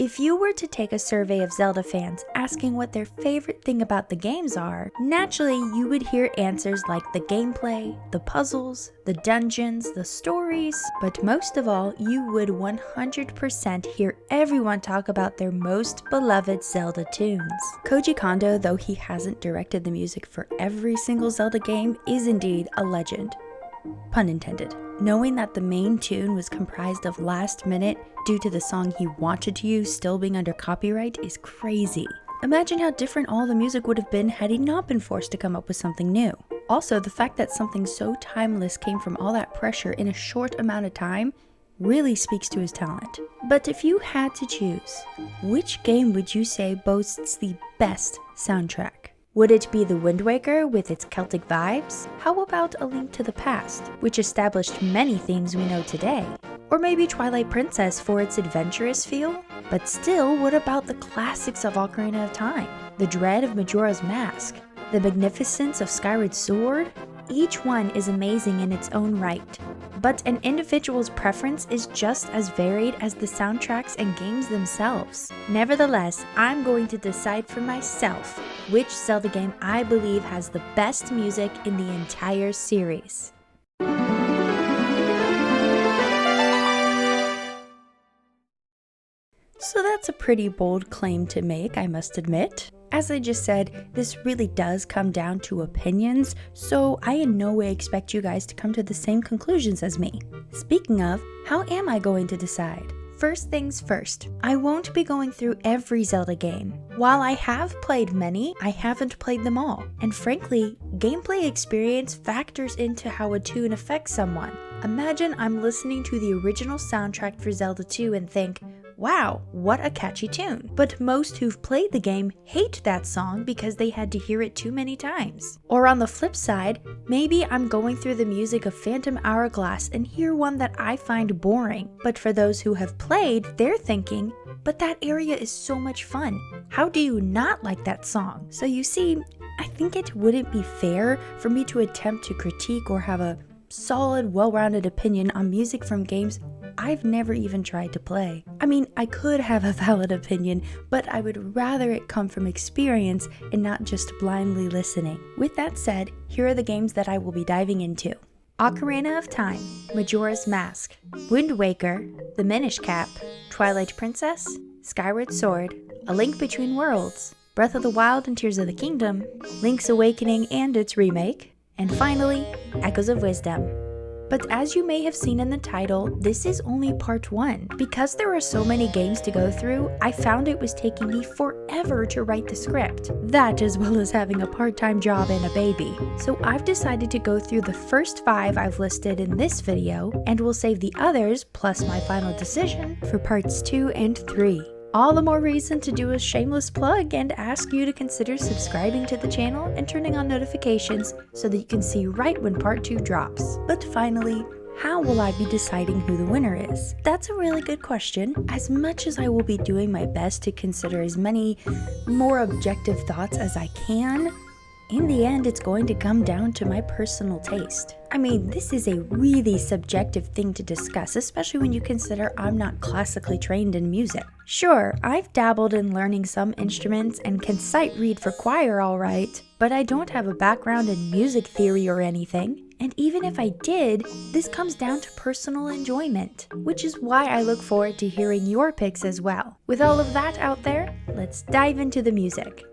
If you were to take a survey of Zelda fans asking what their favorite thing about the games are, naturally you would hear answers like the gameplay, the puzzles, the dungeons, the stories, but most of all, you would 100% hear everyone talk about their most beloved Zelda tunes. Koji Kondo, though he hasn't directed the music for every single Zelda game, is indeed a legend. Pun intended. Knowing that the main tune was comprised of last minute due to the song he wanted to use still being under copyright is crazy. Imagine how different all the music would have been had he not been forced to come up with something new. Also, the fact that something so timeless came from all that pressure in a short amount of time really speaks to his talent. But if you had to choose, which game would you say boasts the best soundtrack? Would it be The Wind Waker with its Celtic vibes? How about A Link to the Past, which established many themes we know today? Or maybe Twilight Princess for its adventurous feel? But still, what about the classics of Ocarina of Time? The dread of Majora's Mask? The magnificence of Skyward Sword? Each one is amazing in its own right, but an individual's preference is just as varied as the soundtracks and games themselves. Nevertheless, I'm going to decide for myself which Zelda game I believe has the best music in the entire series. So that's a pretty bold claim to make, I must admit. As I just said, this really does come down to opinions, so I in no way expect you guys to come to the same conclusions as me. Speaking of, how am I going to decide? First things first, I won't be going through every Zelda game. While I have played many, I haven't played them all. And frankly, gameplay experience factors into how a tune affects someone. Imagine I'm listening to the original soundtrack for Zelda 2 and think, wow, what a catchy tune. But most who've played the game hate that song because they had to hear it too many times. Or on the flip side, maybe I'm going through the music of Phantom Hourglass and hear one that I find boring. But for those who have played, they're thinking, but that area is so much fun. How do you not like that song? So you see, I think it wouldn't be fair for me to attempt to critique or have a solid, well-rounded opinion on music from games I've never even tried to play. I mean, I could have a valid opinion, but I would rather it come from experience and not just blindly listening. With that said, here are the games that I will be diving into. Ocarina of Time, Majora's Mask, Wind Waker, The Minish Cap, Twilight Princess, Skyward Sword, A Link Between Worlds, Breath of the Wild and Tears of the Kingdom, Link's Awakening and its remake, and finally, Echoes of Wisdom. But as you may have seen in the title, this is only part 1. Because there are so many games to go through, I found it was taking me forever to write the script. That as well as having a part-time job and a baby. So I've decided to go through the first 5 I've listed in this video, and will save the others, plus my final decision, for parts 2 and 3. All the more reason to do a shameless plug and ask you to consider subscribing to the channel and turning on notifications so that you can see right when part 2 drops. But finally, how will I be deciding who the winner is? That's a really good question. As much as I will be doing my best to consider as many more objective thoughts as I can, in the end, it's going to come down to my personal taste. I mean, this is a really subjective thing to discuss, especially when you consider I'm not classically trained in music. Sure, I've dabbled in learning some instruments and can sight read for choir all right, but I don't have a background in music theory or anything. And even if I did, this comes down to personal enjoyment, which is why I look forward to hearing your picks as well. With all of that out there, let's dive into the music.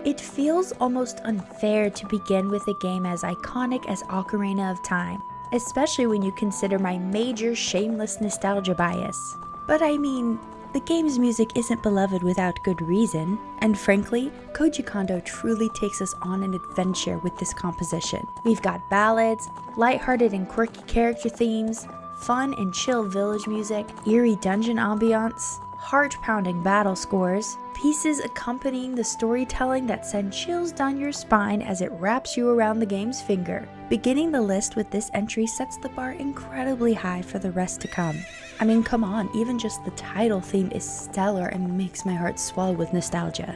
It feels almost unfair to begin with a game as iconic as Ocarina of Time, especially when you consider my major shameless nostalgia bias. But I mean, the game's music isn't beloved without good reason, and frankly, Koji Kondo truly takes us on an adventure with this composition. We've got ballads, lighthearted and quirky character themes, fun and chill village music, eerie dungeon ambiance, heart-pounding battle scores, pieces accompanying the storytelling that send chills down your spine as it wraps you around the game's finger. Beginning the list with this entry sets the bar incredibly high for the rest to come. I mean, come on, even just the title theme is stellar and makes my heart swell with nostalgia.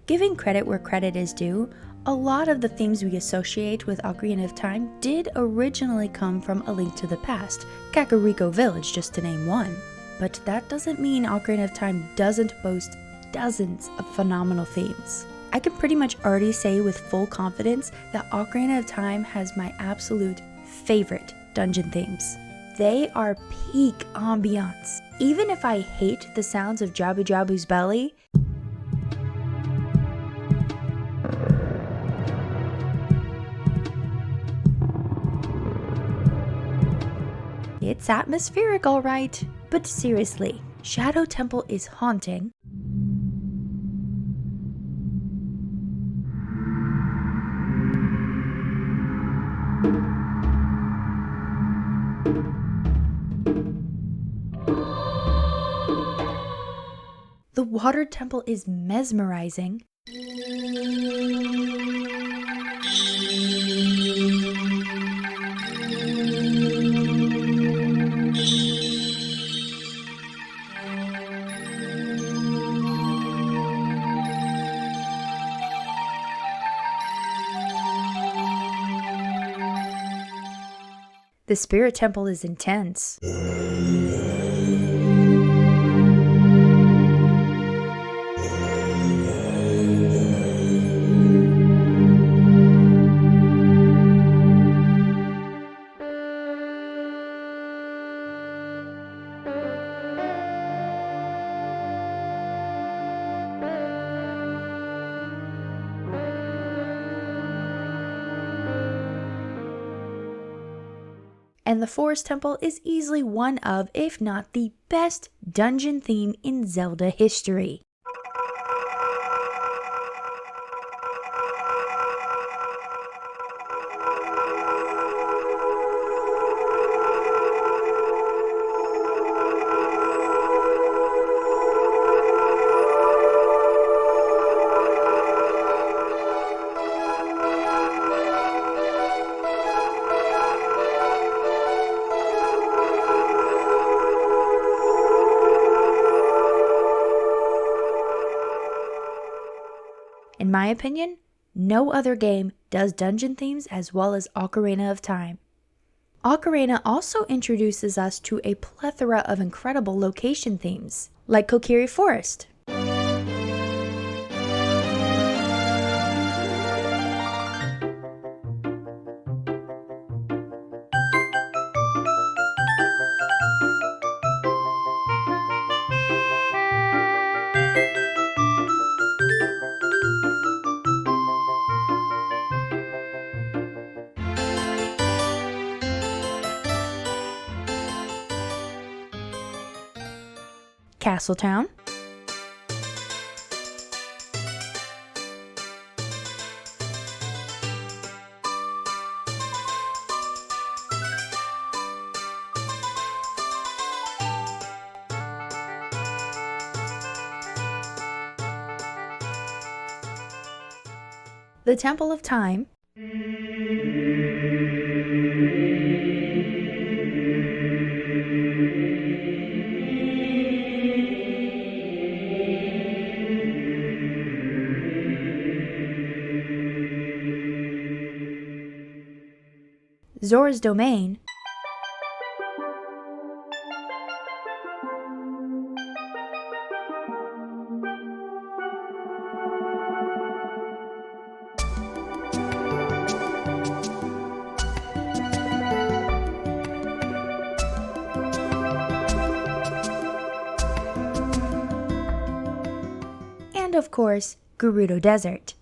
Giving credit where credit is due, a lot of the themes we associate with Ocarina of Time did originally come from A Link to the Past, Kakariko Village just to name one. But that doesn't mean Ocarina of Time doesn't boast dozens of phenomenal themes. I can pretty much already say with full confidence that Ocarina of Time has my absolute favorite dungeon themes. They are peak ambiance. Even if I hate the sounds of Jabu Jabu's belly, it's atmospheric, alright. But seriously, Shadow Temple is haunting. The Water Temple is mesmerizing. The Spirit Temple is intense. And the Forest Temple is easily one of, if not the best dungeon theme in Zelda history. In my opinion, no other game does dungeon themes as well as Ocarina of Time. Ocarina also introduces us to a plethora of incredible location themes, like Kokiri Forest. Castletown, the Temple of Time, Zora's Domain, and of course, Gerudo Desert.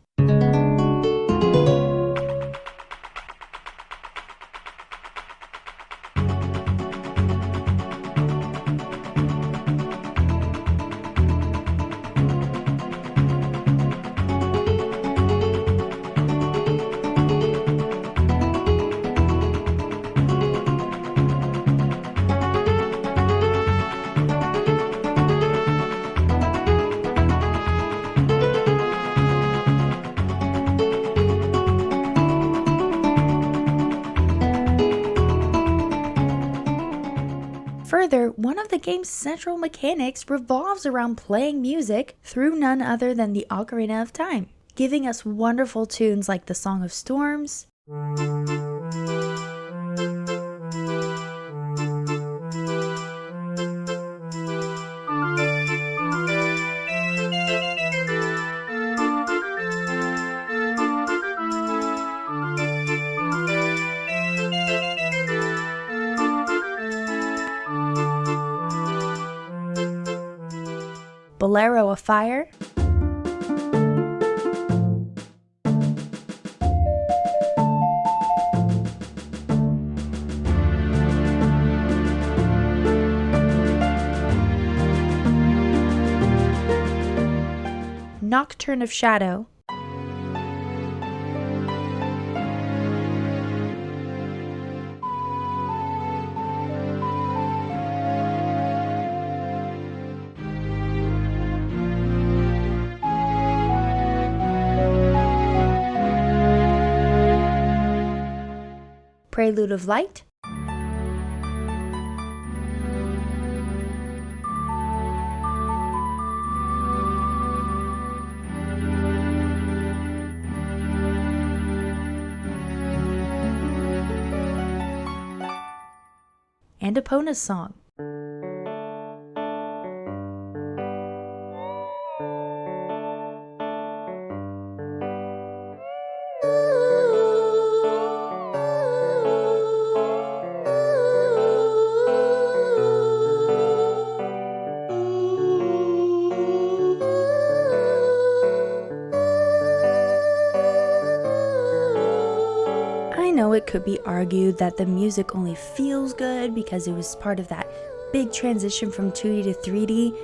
game's central mechanics revolves around playing music through none other than the Ocarina of Time, giving us wonderful tunes like the Song of Storms, Bolero of Fire, Nocturne of Shadow, Prelude of Light, and Epona's Song. It could be argued that the music only feels good because it was part of that big transition from 2D to 3D,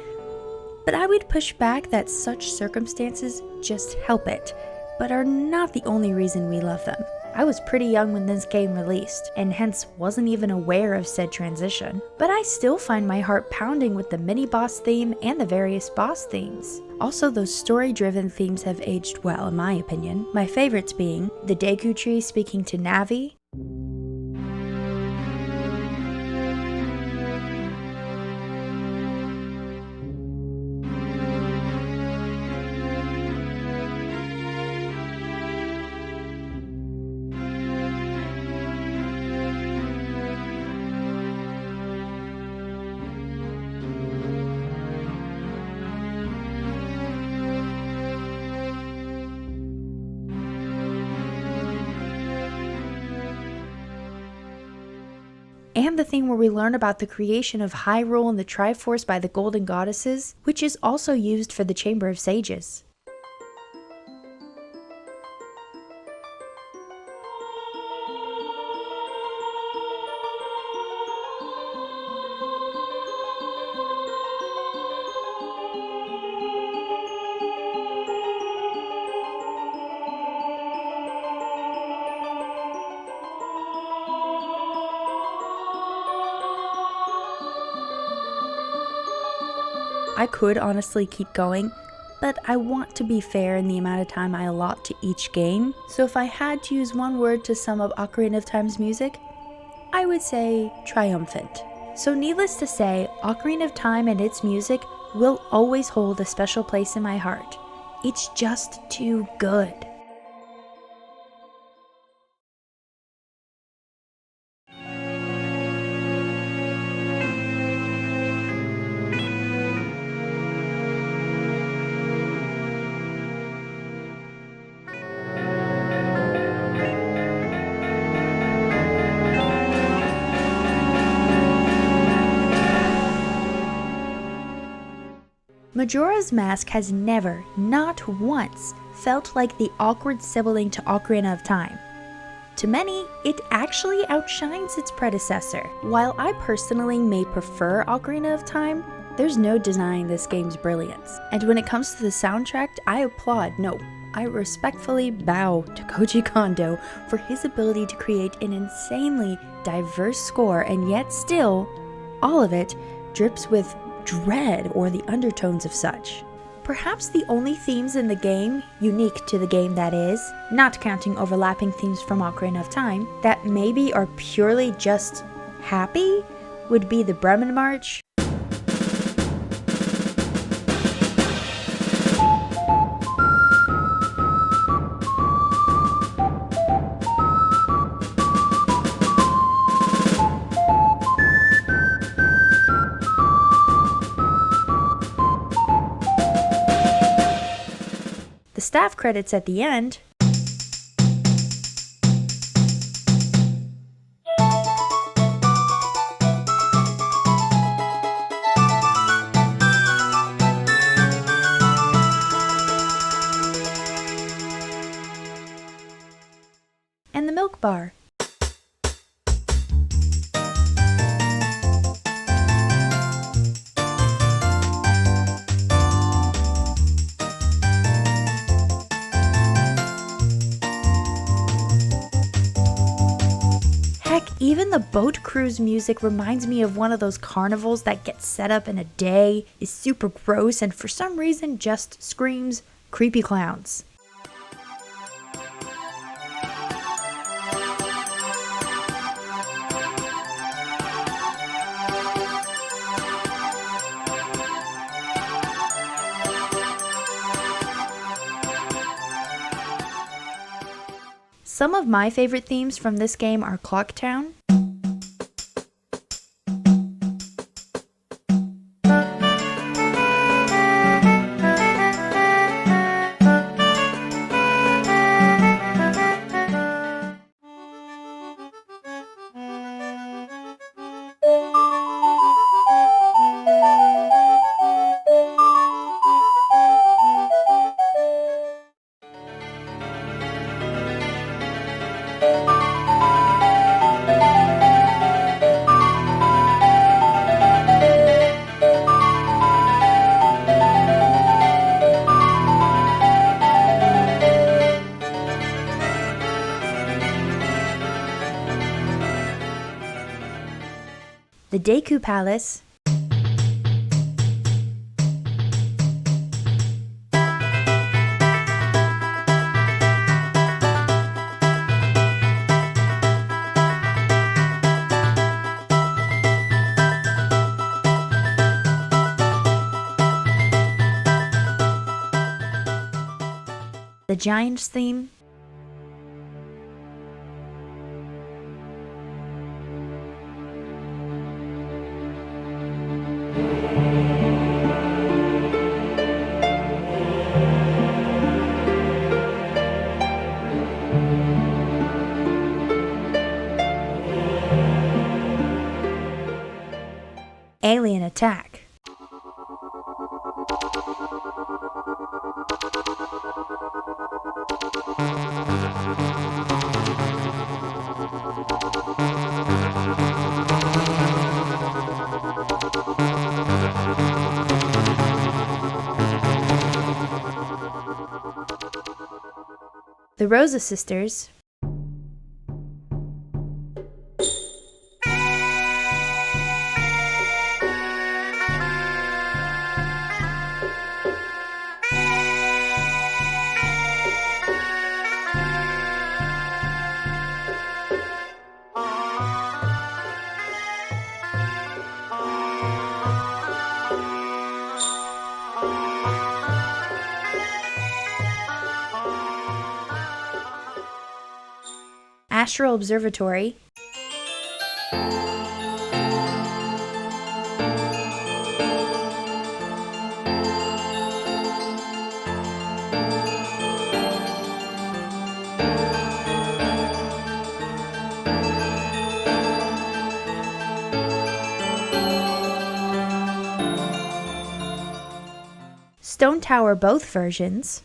but I would push back that such circumstances just help it, but are not the only reason we love them. I was pretty young when this game released, and hence wasn't even aware of said transition, but I still find my heart pounding with the mini-boss theme and the various boss themes. Also, those story-driven themes have aged well in my opinion, my favorites being the Deku Tree speaking to Navi, and the theme where we learn about the creation of Hyrule and the Triforce by the Golden Goddesses, which is also used for the Chamber of Sages. I could honestly keep going, but I want to be fair in the amount of time I allot to each game, so if I had to use one word to sum up Ocarina of Time's music, I would say triumphant. So needless to say, Ocarina of Time and its music will always hold a special place in my heart. It's just too good. Majora's Mask has never, not once, felt like the awkward sibling to Ocarina of Time. To many, it actually outshines its predecessor. While I personally may prefer Ocarina of Time, there's no denying this game's brilliance. And when it comes to the soundtrack, I applaud, no, I respectfully bow to Koji Kondo for his ability to create an insanely diverse score, and yet still, all of it drips with dread or the undertones of such. Perhaps the only themes in the game, unique to the game that is, not counting overlapping themes from Ocarina of Time, that maybe are purely just happy, would be the Bremen March, staff credits at the end. And the milk bar. Heck, even the boat cruise music reminds me of one of those carnivals that gets set up in a day, is super gross, and for some reason just screams creepy clowns. Some of my favorite themes from this game are Clocktown, the Deku Palace, the Giants theme, Alien Attack, the Rosa Sisters, Astral Observatory, Stone Tower both versions,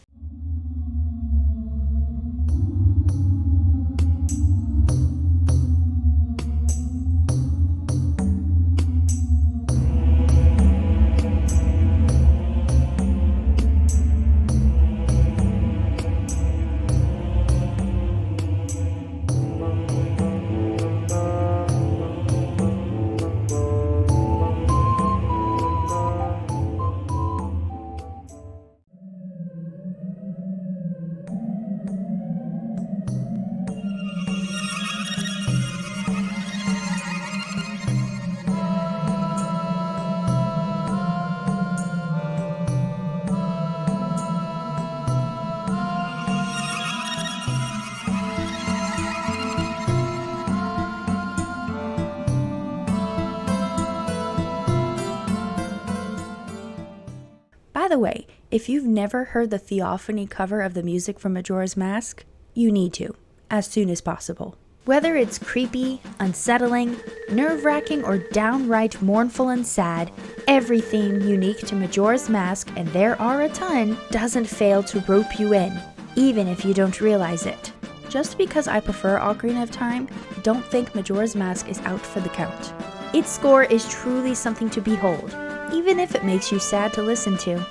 By the way, If you've never heard the Theophany cover of the music from Majora's Mask, you need to, as soon as possible. Whether it's creepy, unsettling, nerve-wracking, or downright mournful and sad, every theme unique to Majora's Mask, and there are a ton, doesn't fail to rope you in, even if you don't realize it. Just because I prefer Ocarina of Time, don't think Majora's Mask is out for the count. Its score is truly something to behold, even if it makes you sad to listen to.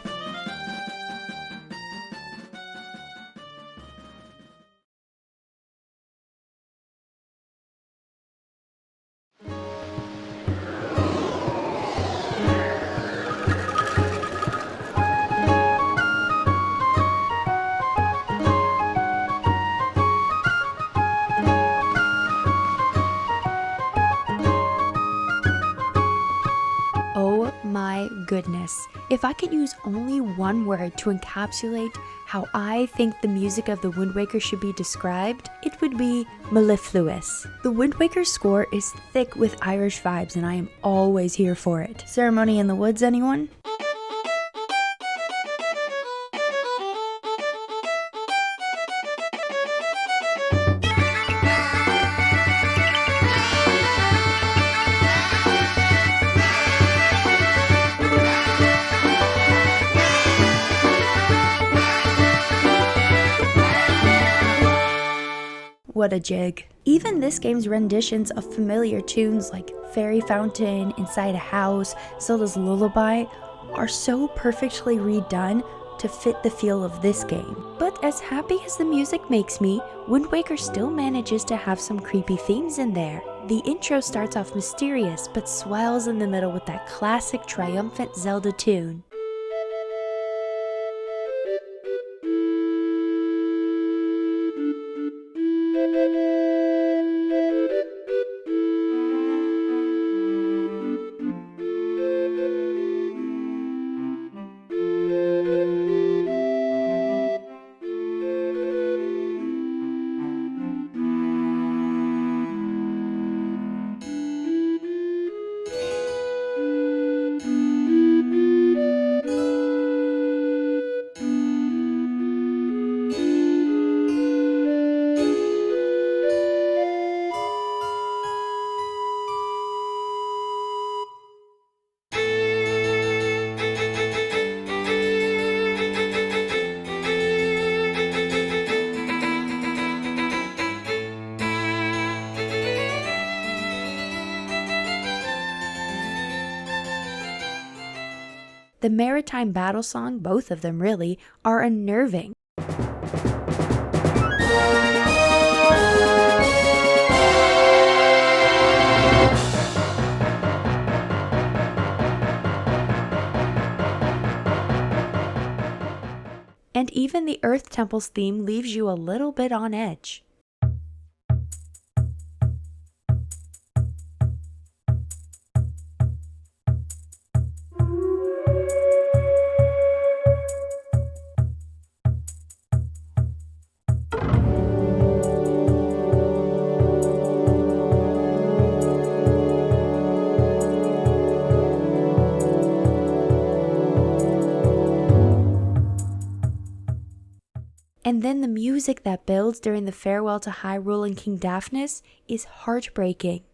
My goodness, if I could use only one word to encapsulate how I think the music of the Wind Waker should be described, it would be mellifluous. The Wind Waker score is thick with Irish vibes and I am always here for it. Ceremony in the Woods, anyone? What a jig. Even this game's renditions of familiar tunes like Fairy Fountain, Inside a House, Zelda's Lullaby are so perfectly redone to fit the feel of this game. But as happy as the music makes me, Wind Waker still manages to have some creepy themes in there. The intro starts off mysterious but swells in the middle with that classic triumphant Zelda tune. The maritime battle song, both of them really, are unnerving. And even the Earth Temple's theme leaves you a little bit on edge. And then the music that builds during the farewell to Hyrule and King Daphnis is heartbreaking.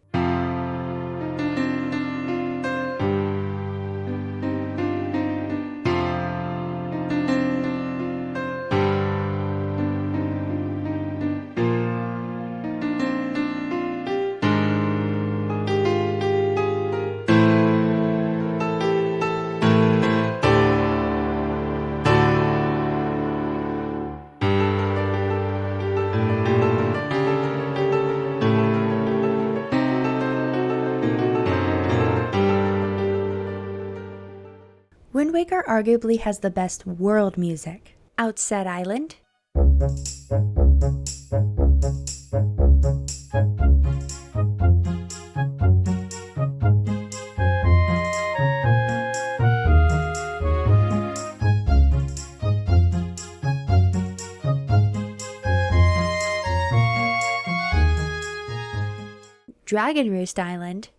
Wind Waker arguably has the best world music. Outset Island, Dragon Roost Island,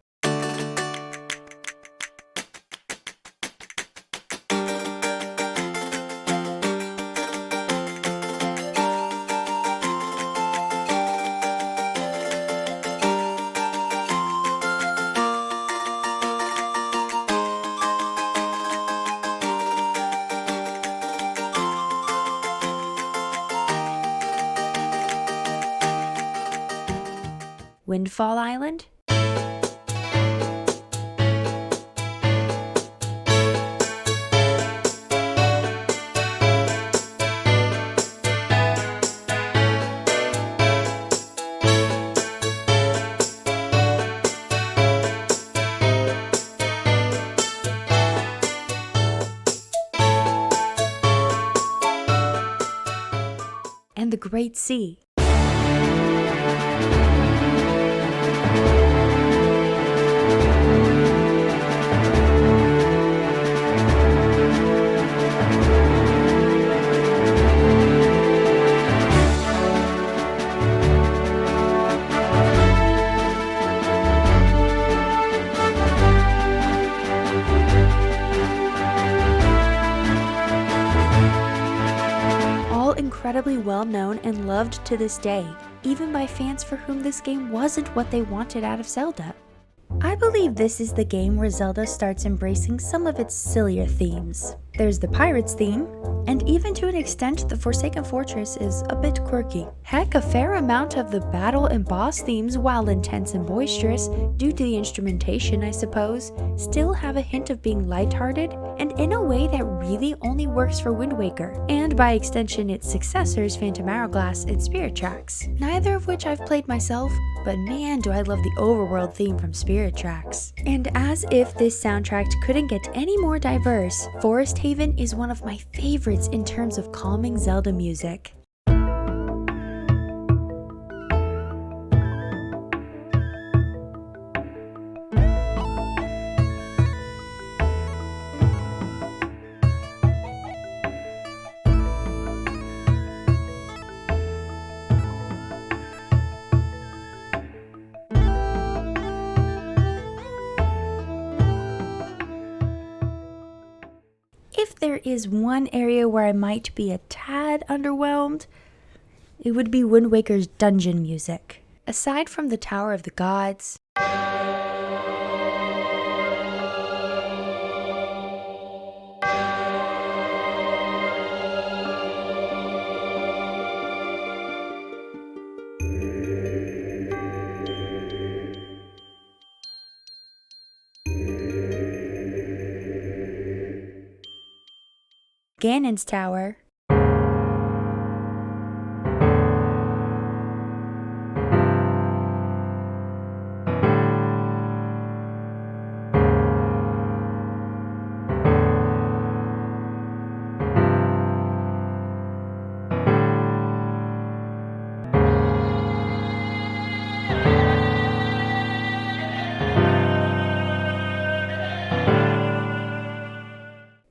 Windfall Island? And the Great Sea. Incredibly well known and loved to this day, even by fans for whom this game wasn't what they wanted out of Zelda. I believe this is the game where Zelda starts embracing some of its sillier themes. There's the Pirates theme, and even to an extent the Forsaken Fortress is a bit quirky. Heck, a fair amount of the battle and boss themes, while intense and boisterous, due to the instrumentation I suppose, still have a hint of being lighthearted, and in a way that really only works for Wind Waker, and by extension its successors Phantom Hourglass and Spirit Tracks, neither of which I've played myself, but man do I love the overworld theme from Spirit Tracks. And as if this soundtrack couldn't get any more diverse, Forest Haven is one of my favorites in terms of calming Zelda music. If there is one area where I might be a tad underwhelmed, it would be Wind Waker's dungeon music. Aside from the Tower of the Gods, Ganon's Tower,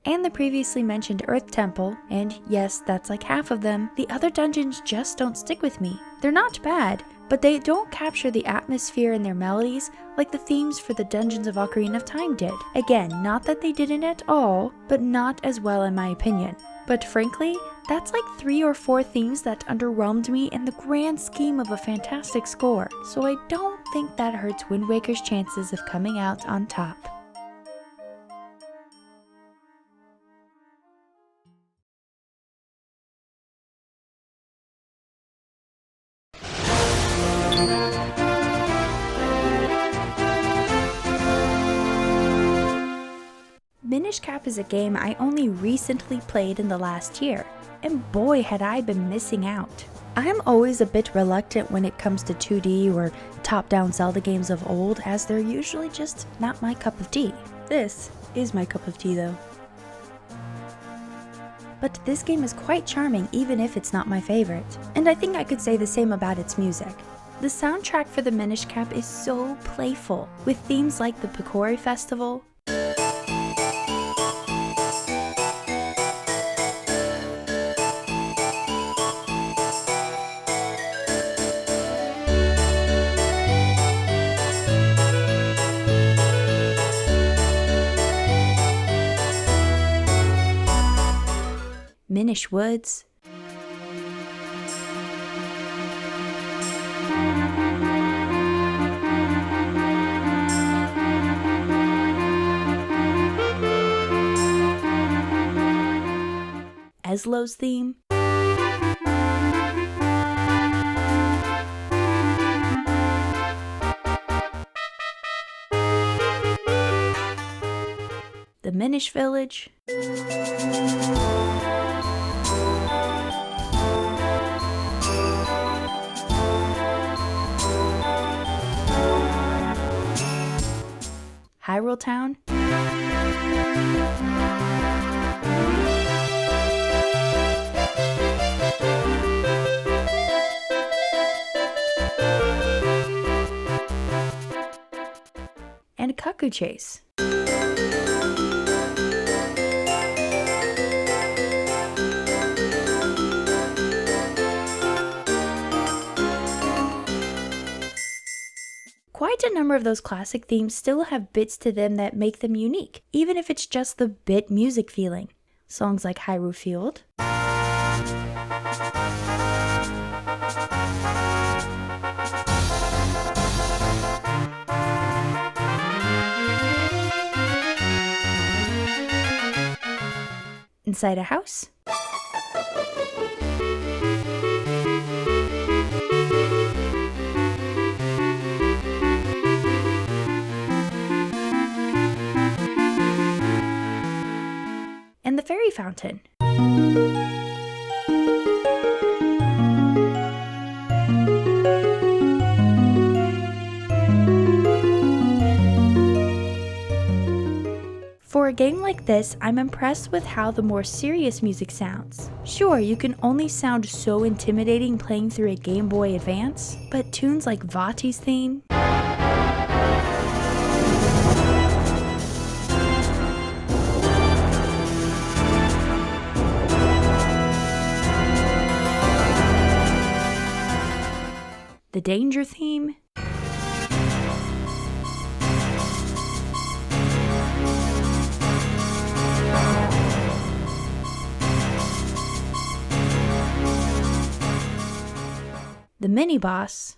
and the previously mentioned Earth Temple, and yes, that's like half of them. The other dungeons just don't stick with me. They're not bad, but they don't capture the atmosphere in their melodies like the themes for the dungeons of Ocarina of Time did. Again, not that they didn't at all, but not as well in my opinion. But frankly, that's like 3 or 4 themes that underwhelmed me in the grand scheme of a fantastic score, so I don't think that hurts Wind Waker's chances of coming out on top. Minish Cap is a game I only recently played in the last year, and boy had I been missing out. I'm always a bit reluctant when it comes to 2D or top-down Zelda games of old, as they're usually just not my cup of tea. This is my cup of tea though. But this game is quite charming even if it's not my favorite, and I think I could say the same about its music. The soundtrack for the Minish Cap is so playful, with themes like the Picori Festival, Minish Woods, Eslo's theme, Minish Village, Hyrule Town, and Cuckoo Chase. Quite a number of those classic themes still have bits to them that make them unique, even if it's just the bit music feeling. Songs like Hyrule Field, Inside a House, and The Fairy Fountain. For a game like this, I'm impressed with how the more serious music sounds. Sure, you can only sound so intimidating playing through a Game Boy Advance, but tunes like Vati's theme, the Danger theme, the mini-boss,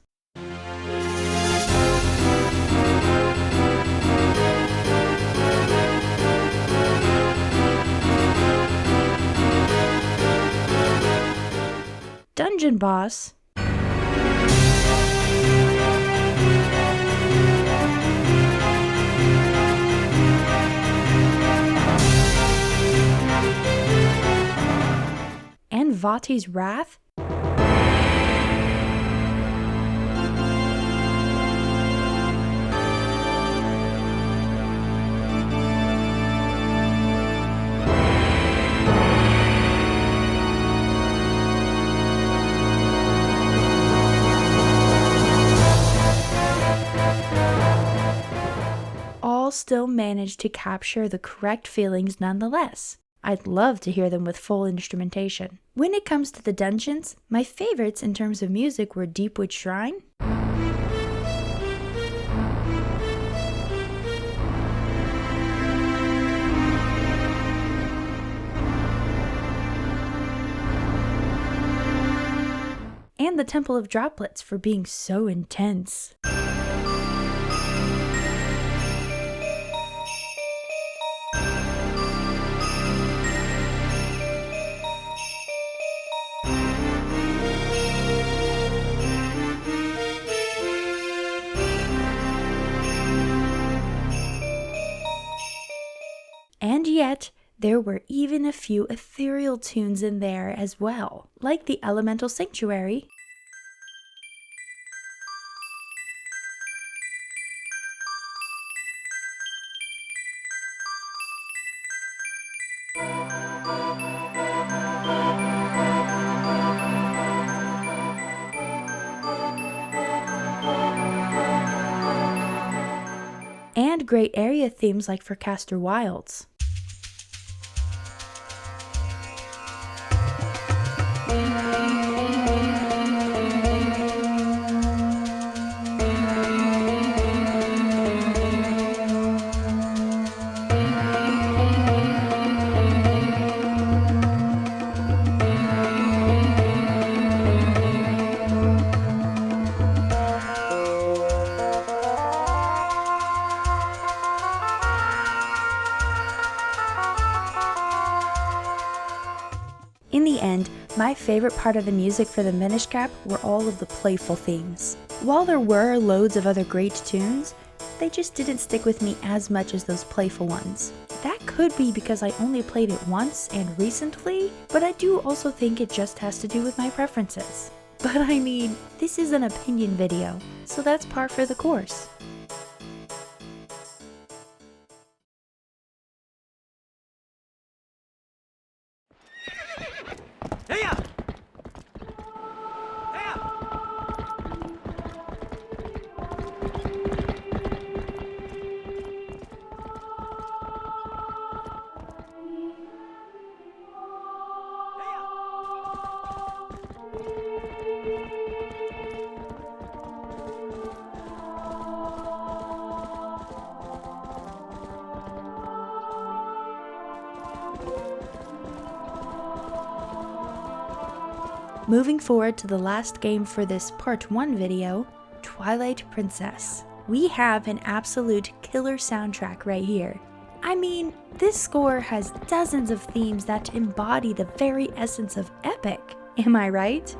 dungeon boss, and Vati's Wrath. All still manage to capture the correct feelings nonetheless. I'd love to hear them with full instrumentation. When it comes to the dungeons, my favorites in terms of music were Deepwood Shrine, and the Temple of Droplets for being so intense. And yet, there were even a few ethereal tunes in there as well, like the Elemental Sanctuary, and great area themes like for Castor Wilds. In the end, my favorite part of the music for the Minish Cap were all of the playful themes. While there were loads of other great tunes, they just didn't stick with me as much as those playful ones. That could be because I only played it once and recently, but I do also think it just has to do with my preferences. But I mean, this is an opinion video, so that's par for the course. Moving forward to the last game for this part 1 video, Twilight Princess. We have an absolute killer soundtrack right here. I mean, this score has dozens of themes that embody the very essence of epic. Am I right?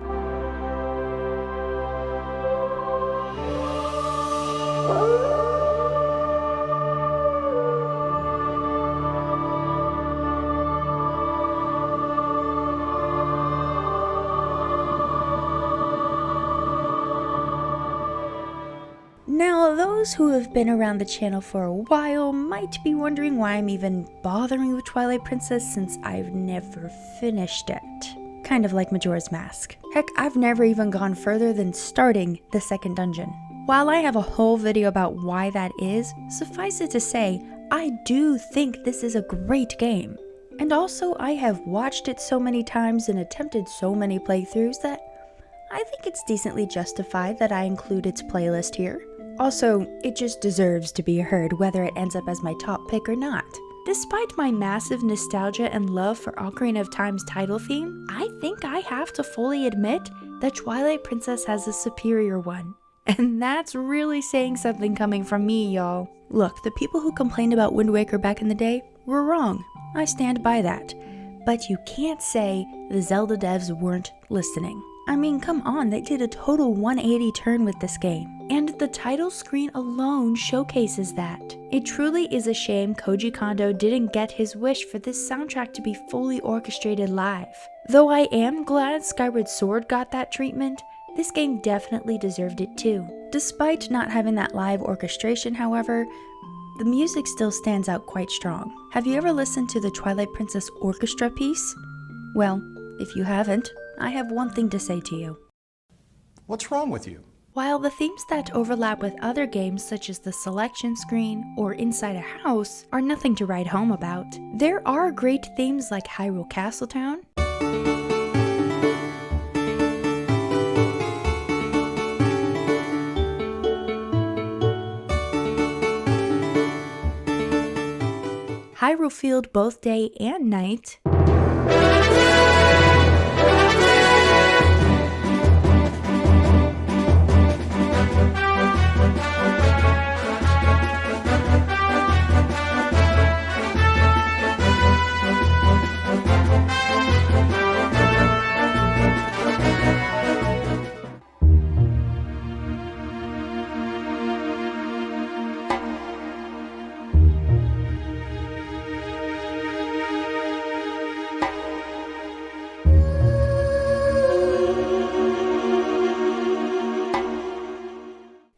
Now, those who have been around the channel for a while might be wondering why I'm even bothering with Twilight Princess since I've never finished it. Kind of like Majora's Mask. Heck, I've never even gone further than starting the second dungeon. While I have a whole video about why that is, suffice it to say, I do think this is a great game. And also, I have watched it so many times and attempted so many playthroughs that I think it's decently justified that I include its playlist here. Also, it just deserves to be heard whether it ends up as my top pick or not. Despite my massive nostalgia and love for Ocarina of Time's title theme, I think I have to fully admit that Twilight Princess has a superior one. And that's really saying something coming from me, y'all. Look, the people who complained about Wind Waker back in the day were wrong. I stand by that. But you can't say the Zelda devs weren't listening. I mean, come on, they did a total 180 turn with this game. And the title screen alone showcases that. It truly is a shame Koji Kondo didn't get his wish for this soundtrack to be fully orchestrated live. Though I am glad Skyward Sword got that treatment, this game definitely deserved it too. Despite not having that live orchestration, however, the music still stands out quite strong. Have you ever listened to the Twilight Princess orchestra piece? Well, if you haven't, I have one thing to say to you. What's wrong with you? While the themes that overlap with other games such as the selection screen or Inside a House are nothing to write home about, there are great themes like Hyrule Castletown, Hyrule Field both day and night,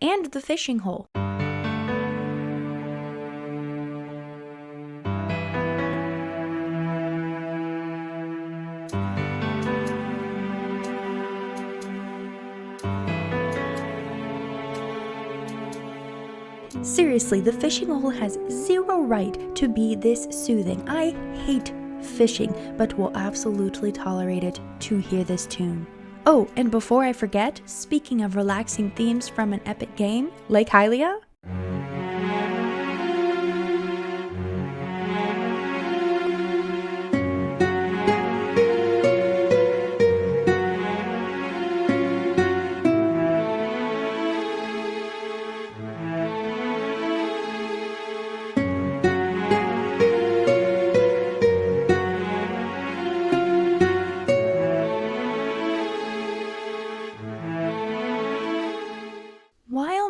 and the fishing hole. Seriously, the fishing hole has zero right to be this soothing. I hate fishing, but will absolutely tolerate it to hear this tune. Oh, and before I forget, speaking of relaxing themes from an epic game, Lake Hylia?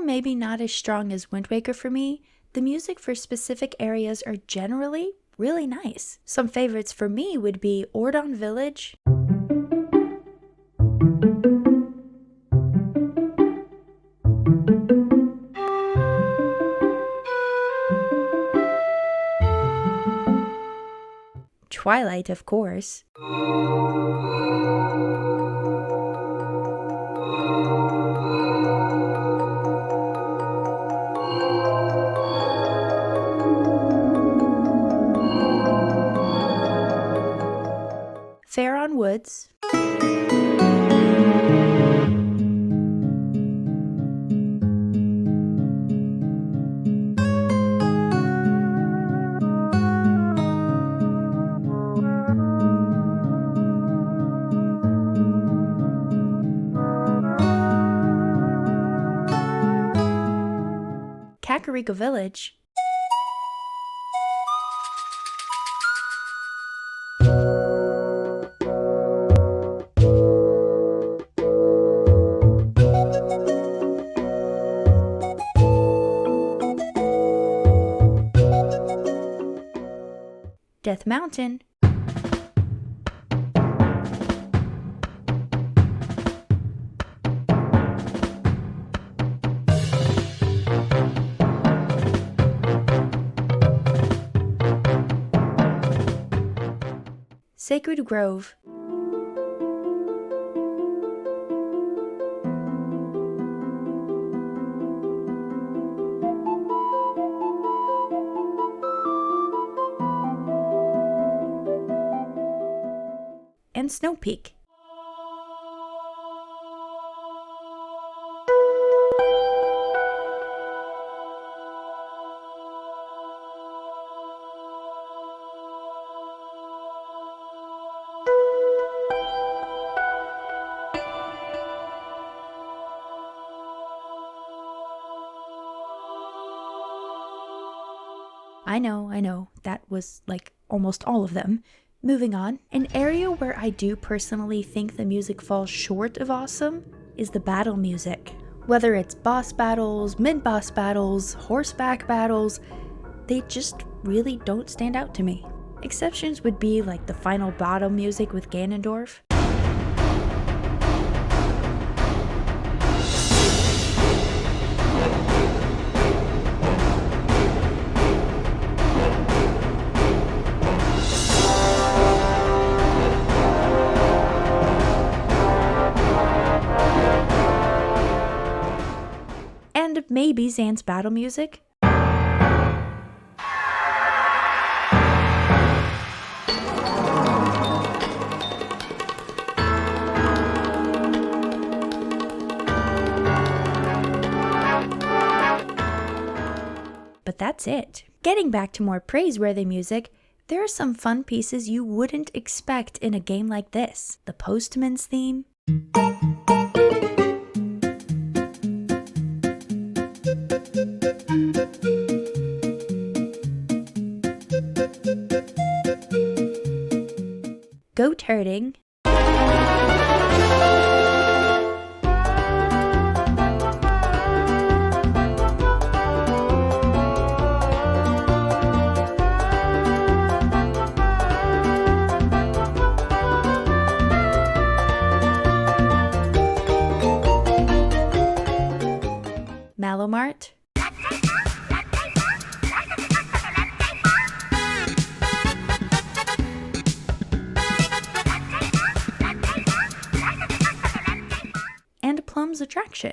Maybe not as strong as Wind Waker for me, the music for specific areas are generally really nice. Some favorites for me would be Ordon Village, Twilight, of course, Faron Woods, Kakariko Village, Death Mountain, Sacred Grove, and Snow Peak. I know, that was like almost all of them. Moving on, an area where I do personally think the music falls short of awesome is the battle music. Whether it's boss battles, mid-boss battles, horseback battles, they just really don't stand out to me. Exceptions would be like the final battle music with Ganondorf, and maybe Zan's battle music. But that's it. Getting back to more praiseworthy music, there are some fun pieces you wouldn't expect in a game like this. The Postman's theme, goat herding, Malomart, and Plum's Attraction.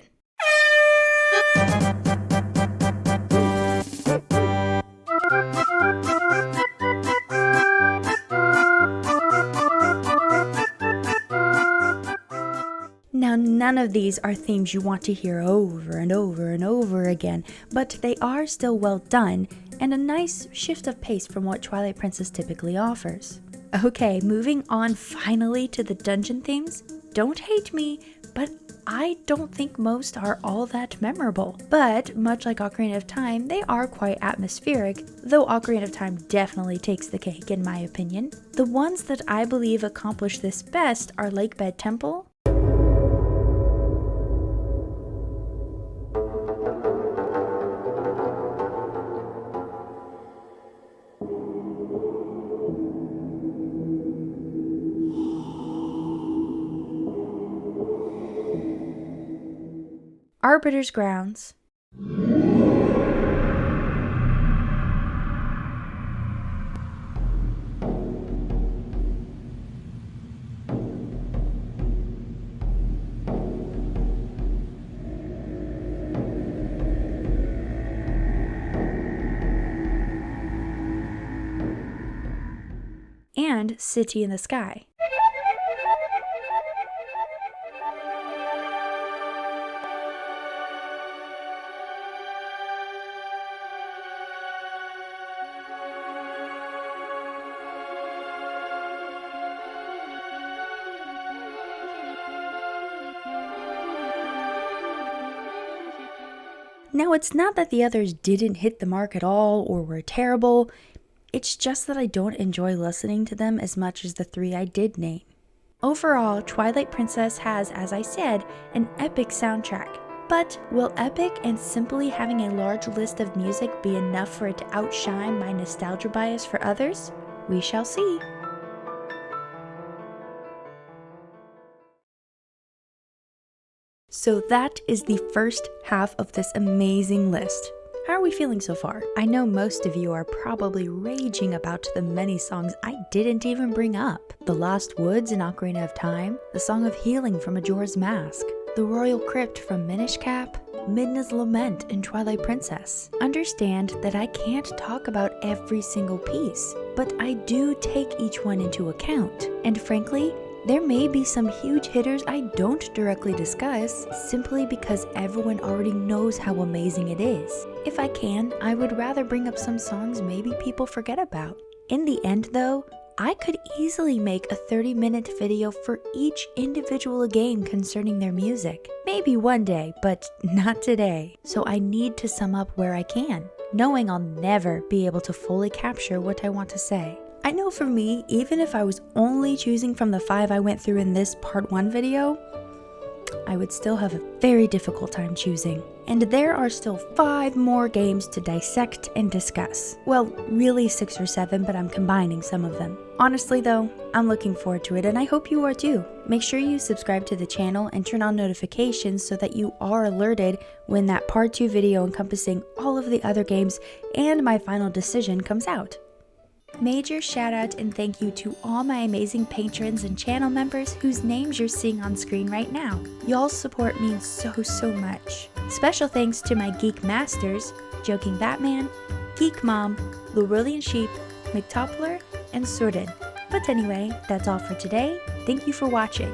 Now, none of these are themes you want to hear over and over and over again, but they are still well done and a nice shift of pace from what Twilight Princess typically offers. Okay, moving on finally to the dungeon themes. Don't hate me, but I don't think most are all that memorable. But much like Ocarina of Time, they are quite atmospheric, though Ocarina of Time definitely takes the cake in my opinion. The ones that I believe accomplish this best are Lakebed Temple, Arbiter's Grounds, and City in the Sky. Now, it's not that the others didn't hit the mark at all or were terrible. It's just that I don't enjoy listening to them as much as the 3 I did name. Overall, Twilight Princess has, as I said, an epic soundtrack. But will epic and simply having a large list of music be enough for it to outshine my nostalgia bias for others? We shall see. So that is the first half of this amazing list. How are we feeling so far? I know most of you are probably raging about the many songs I didn't even bring up. The Lost Woods in Ocarina of Time, the Song of Healing from Majora's Mask, the Royal Crypt from Minish Cap, Midna's Lament in Twilight Princess. Understand that I can't talk about every single piece, but I do take each one into account. And frankly, there may be some huge hitters I don't directly discuss simply because everyone already knows how amazing it is. If I can, I would rather bring up some songs maybe people forget about. In the end though, I could easily make a 30-minute video for each individual game concerning their music. Maybe one day, but not today. So I need to sum up where I can, knowing I'll never be able to fully capture what I want to say. I know for me, even if I was only choosing from the 5 I went through in this part 1 video, I would still have a very difficult time choosing. And there are still 5 more games to dissect and discuss. Well, really 6 or 7, but I'm combining some of them. Honestly though, I'm looking forward to it and I hope you are too. Make sure you subscribe to the channel and turn on notifications so that you are alerted when that part 2 video encompassing all of the other games and my final decision comes out. Major shout out and thank you to all my amazing patrons and channel members whose names you're seeing on screen right now. Y'all's support means so much. Special thanks to my geek masters, Joking Batman, Geek Mom, Lorulian Sheep, McToppler, and Soeren. But anyway, that's all for today. Thank you for watching.